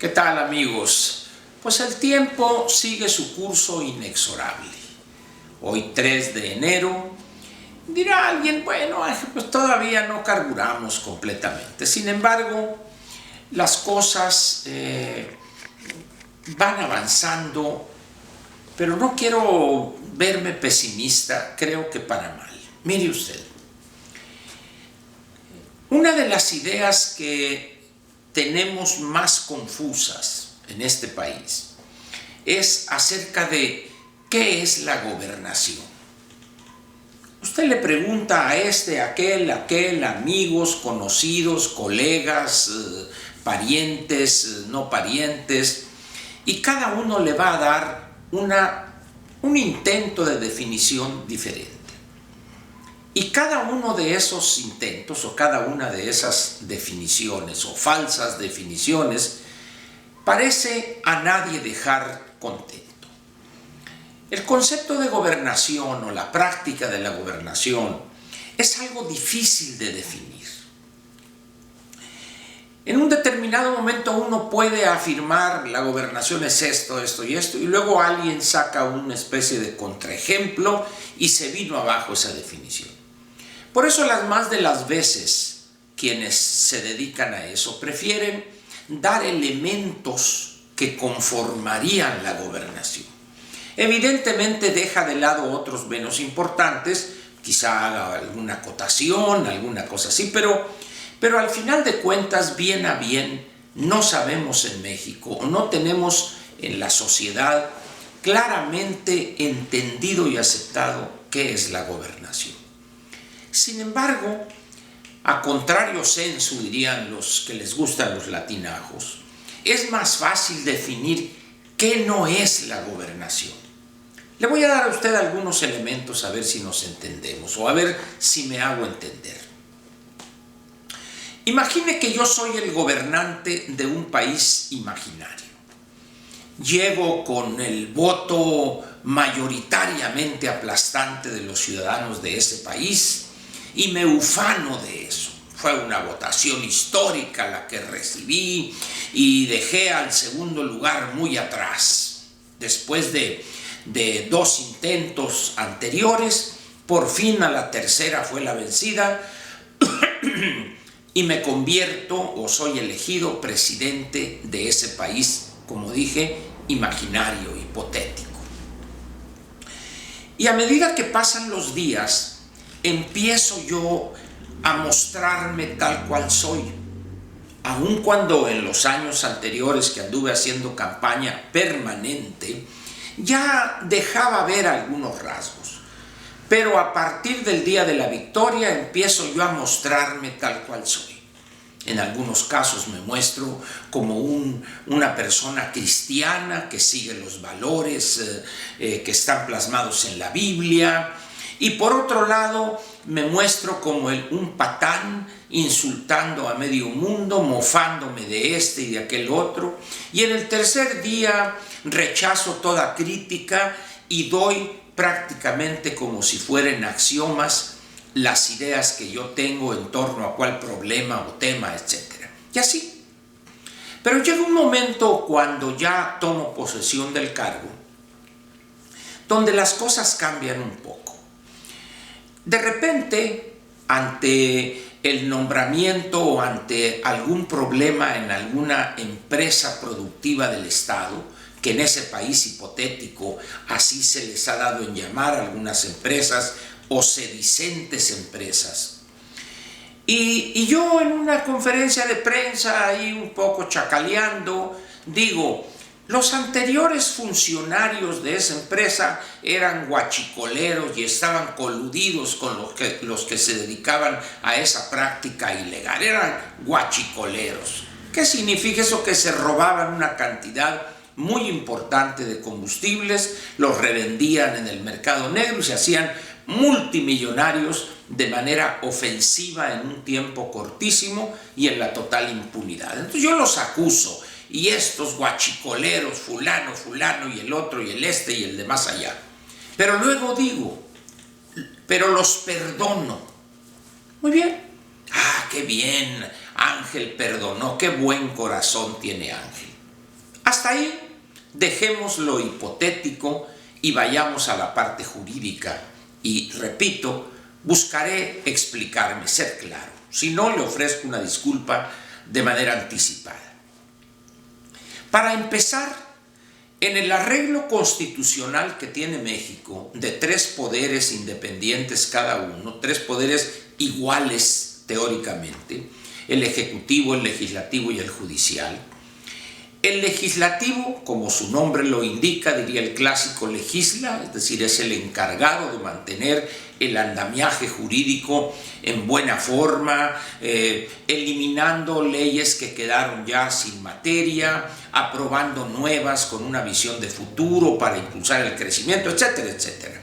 ¿Qué tal, amigos? Pues el tiempo sigue su curso inexorable. Hoy 3 de enero, dirá alguien, bueno, pues todavía no carburamos completamente. Sin embargo, las cosas van avanzando, pero no quiero verme pesimista, creo que para mal. Mire usted, una de las ideas que tenemos más confusas en este país es acerca de qué es la gobernación. Usted le pregunta a aquel, amigos, conocidos, colegas, parientes, no parientes, y cada uno le va a dar un intento de definición diferente. Y cada uno de esos intentos o cada una de esas definiciones o falsas definiciones parece a nadie dejar contento. El concepto de gobernación o la práctica de la gobernación es algo difícil de definir. En un determinado momento uno puede afirmar la gobernación es esto, esto y esto, y luego alguien saca una especie de contraejemplo y se vino abajo esa definición. Por eso las más de las veces quienes se dedican a eso prefieren dar elementos que conformarían la gobernación. Evidentemente deja de lado otros menos importantes, quizá haga alguna acotación, alguna cosa así, pero al final de cuentas, bien a bien, no sabemos en México o no tenemos en la sociedad claramente entendido y aceptado qué es la gobernación. Sin embargo, a contrario sensu, dirían los que les gustan los latinajos, es más fácil definir qué no es la gobernación. Le voy a dar a usted algunos elementos a ver si nos entendemos o a ver si me hago entender. Imagine que yo soy el gobernante de un país imaginario. Llego con el voto mayoritariamente aplastante de los ciudadanos de ese país y me ufano de eso. Fue una votación histórica la que recibí y dejé al segundo lugar muy atrás. Después de 2 intentos anteriores, por fin a la tercera fue la vencida y me convierto o soy elegido presidente de ese país, como dije, imaginario, hipotético. Y a medida que pasan los días, empiezo yo a mostrarme tal cual soy. Aun cuando en los años anteriores que anduve haciendo campaña permanente, ya dejaba ver algunos rasgos. Pero a partir del día de la victoria empiezo yo a mostrarme tal cual soy. En algunos casos me muestro como una persona cristiana que sigue los valores que están plasmados en la Biblia. Y por otro lado, me muestro como un patán insultando a medio mundo, mofándome de este y de aquel otro. Y en el tercer día rechazo toda crítica y doy prácticamente como si fueran axiomas las ideas que yo tengo en torno a cuál problema o tema, etc. Y así. Pero llega un momento cuando ya tomo posesión del cargo, donde las cosas cambian un poco. De repente, ante el nombramiento o ante algún problema en alguna empresa productiva del Estado, que en ese país hipotético así se les ha dado en llamar a algunas empresas o sedicentes empresas. Y yo en una conferencia de prensa, ahí un poco chacaleando, digo, los anteriores funcionarios de esa empresa eran guachicoleros y estaban coludidos con los que se dedicaban a esa práctica ilegal. Eran guachicoleros. ¿Qué significa eso? Que se robaban una cantidad muy importante de combustibles, los revendían en el mercado negro y se hacían multimillonarios de manera ofensiva en un tiempo cortísimo y en la total impunidad. Entonces yo los acuso. Y estos guachicoleros, fulano y el otro y el este y el de más allá. Pero luego digo, pero los perdono. Muy bien. Ah, qué bien, Ángel perdonó, qué buen corazón tiene Ángel. Hasta ahí dejemos lo hipotético y vayamos a la parte jurídica. Y repito, buscaré explicarme, ser claro. Si no, le ofrezco una disculpa de manera anticipada. Para empezar, en el arreglo constitucional que tiene México, de 3 poderes independientes cada uno, 3 poderes iguales teóricamente, el ejecutivo, el legislativo y el judicial. El legislativo, como su nombre lo indica, diría el clásico, legisla, es decir, es el encargado de mantener el andamiaje jurídico en buena forma, eliminando leyes que quedaron ya sin materia, aprobando nuevas con una visión de futuro para impulsar el crecimiento, etcétera, etcétera.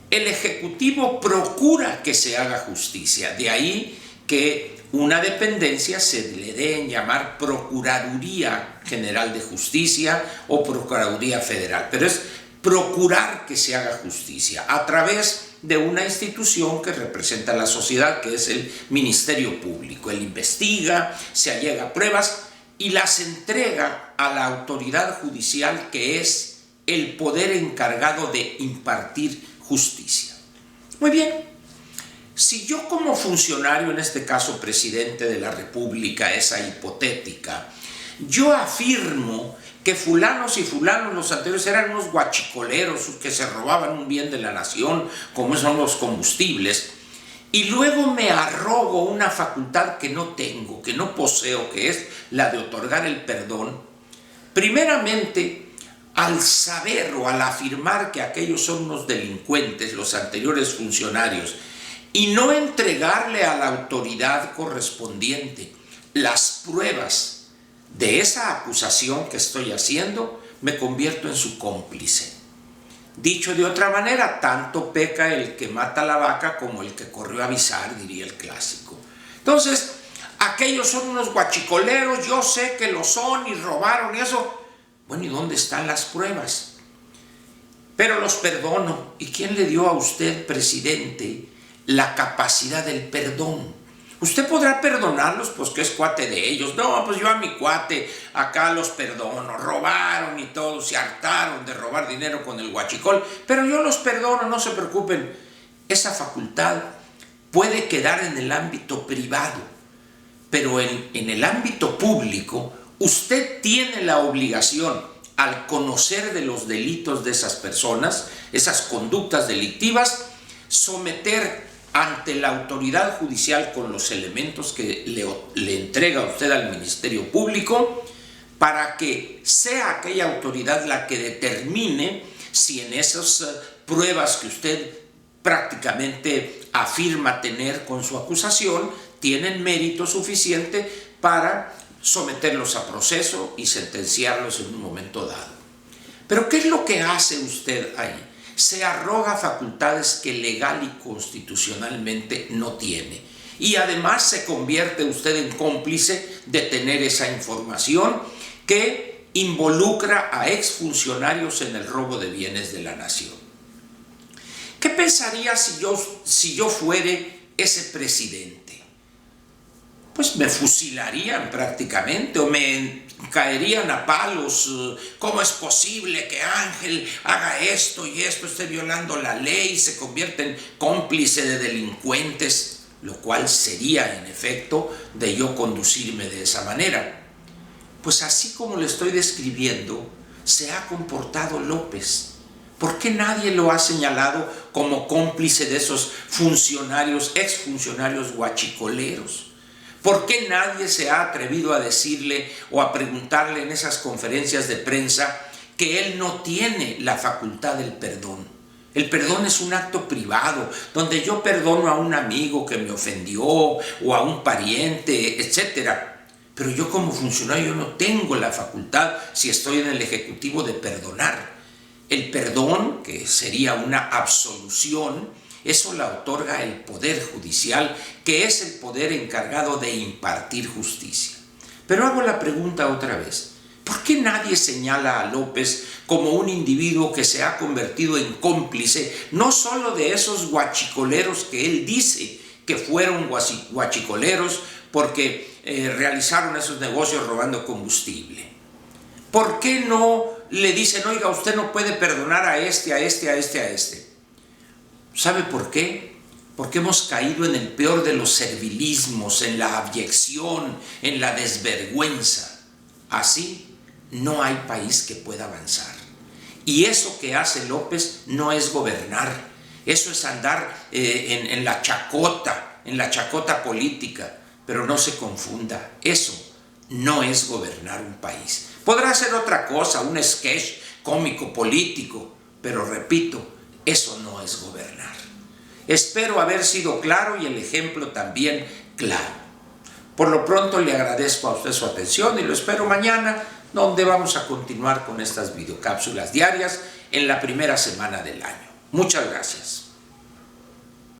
El Ejecutivo procura que se haga justicia, de ahí que una dependencia se le dé en llamar Procuraduría General de Justicia o Procuraduría Federal, pero es procurar que se haga justicia a través de una institución que representa a la sociedad, que es el Ministerio Público. Él investiga, se allega pruebas y las entrega a la autoridad judicial, que es el poder encargado de impartir justicia. Muy bien. Si yo como funcionario, en este caso presidente de la República, esa hipotética, yo afirmo que fulanos y fulanos los anteriores eran unos guachicoleros que se robaban un bien de la nación, como son los combustibles, y luego me arrogo una facultad que no tengo, que no poseo, que es la de otorgar el perdón, primeramente, al saber o al afirmar que aquellos son unos delincuentes, los anteriores funcionarios, y no entregarle a la autoridad correspondiente las pruebas de esa acusación que estoy haciendo, me convierto en su cómplice. Dicho de otra manera, tanto peca el que mata la vaca como el que corrió a avisar, diría el clásico. Entonces, aquellos son unos guachicoleros, yo sé que lo son y robaron y eso. Bueno, ¿y dónde están las pruebas? Pero los perdono. ¿Y quién le dio a usted, presidente, la capacidad del perdón? Usted podrá perdonarlos, pues que es cuate de ellos. No, pues yo a mi cuate acá los perdono. Robaron y todo, se hartaron de robar dinero con el huachicol, pero yo los perdono, no se preocupen. Esa facultad puede quedar en el ámbito privado, pero en el ámbito público, usted tiene la obligación, al conocer de los delitos de esas personas, esas conductas delictivas, someter ante la autoridad judicial con los elementos que le entrega a usted al Ministerio Público, para que sea aquella autoridad la que determine si en esas pruebas que usted prácticamente afirma tener con su acusación tienen mérito suficiente para someterlos a proceso y sentenciarlos en un momento dado. Pero ¿qué es lo que hace usted ahí? Se arroga facultades que legal y constitucionalmente no tiene. Y además se convierte usted en cómplice de tener esa información que involucra a exfuncionarios en el robo de bienes de la nación. ¿Qué pensaría si yo fuere ese presidente? Pues me fusilarían prácticamente o me caerían a palos. ¿Cómo es posible que Ángel haga esto y esto, esté violando la ley y se convierta en cómplice de delincuentes? Lo cual sería, en efecto, de yo conducirme de esa manera. Pues así como le estoy describiendo, se ha comportado López. ¿Por qué nadie lo ha señalado como cómplice de esos funcionarios, exfuncionarios guachicoleros? ¿Por qué nadie se ha atrevido a decirle o a preguntarle en esas conferencias de prensa que él no tiene la facultad del perdón? El perdón es un acto privado, donde yo perdono a un amigo que me ofendió o a un pariente, etc. Pero yo como funcionario no tengo la facultad, si estoy en el Ejecutivo, de perdonar. El perdón, que sería una absolución, eso la otorga el Poder Judicial, que es el poder encargado de impartir justicia. Pero hago la pregunta otra vez. ¿Por qué nadie señala a López como un individuo que se ha convertido en cómplice, no solo de esos guachicoleros que él dice que fueron guachicoleros porque realizaron esos negocios robando combustible? ¿Por qué no le dicen, oiga, usted no puede perdonar a este, a este, a este, a este? ¿Sabe por qué? Porque hemos caído en el peor de los servilismos, en la abyección, en la desvergüenza. Así no hay país que pueda avanzar. Y eso que hace López no es gobernar, eso es andar en la chacota política. Pero no se confunda, eso no es gobernar un país. Podrá ser otra cosa, un sketch cómico político, pero repito, eso no es gobernar. Espero haber sido claro y el ejemplo también claro. Por lo pronto le agradezco a usted su atención y lo espero mañana, donde vamos a continuar con estas videocápsulas diarias en la primera semana del año. Muchas gracias.